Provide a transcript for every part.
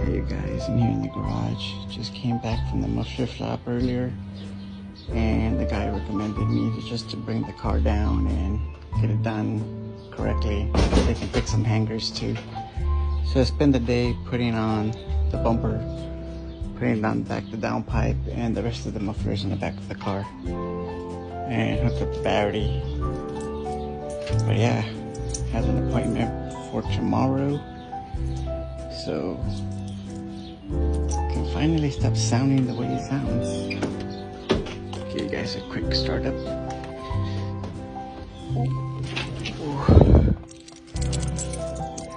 Hey you guys, I'm here in the garage. Just came back from the muffler shop earlier, and the guy recommended me to bring the car down and get it done correctly. They can fix some hangers too. So I spent the day putting on the bumper, putting down back the downpipe, and the rest of the mufflers in the back of the car, and hooked up the battery. But yeah, has an appointment for tomorrow, so can finally stop sounding the way it sounds. Give you guys a quick startup.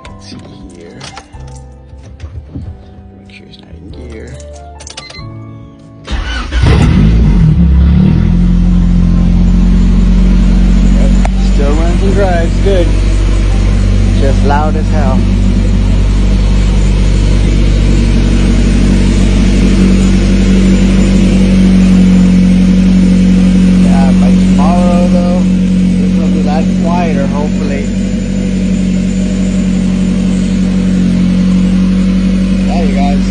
Let's see here. Make sure it's not in gear. Yep, still runs and drives good. Just loud as hell. Quieter, hopefully. Yeah, you guys.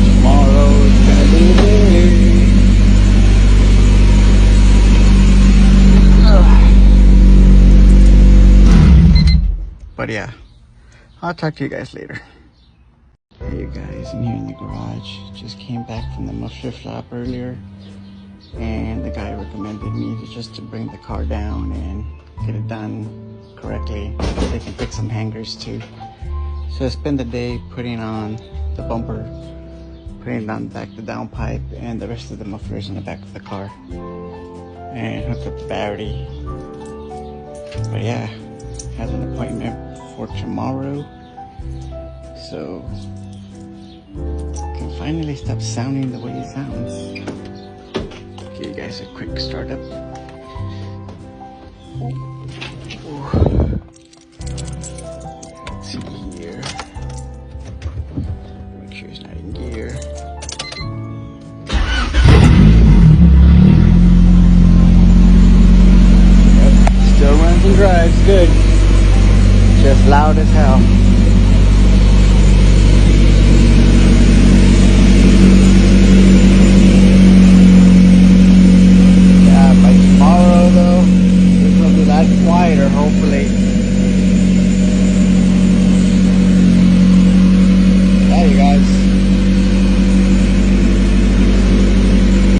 Tomorrow's gonna be the day. But yeah, I'll talk to you guys later. Hey you guys, I'm here in the garage. Just came back from the muffler shop earlier, and the guy recommended me to bring the car down and get it done correctly. They can fix some hangers too. So I spent the day putting on the bumper, putting down back the downpipe, and the rest of the mufflers in the back of the car, and hooked up the battery. But yeah, has an appointment for tomorrow, so can finally stop sounding the way it sounds. Give you guys a quick startup. Let's see here. Make sure it's not in gear. Yep, still runs and drives good. Just loud as hell.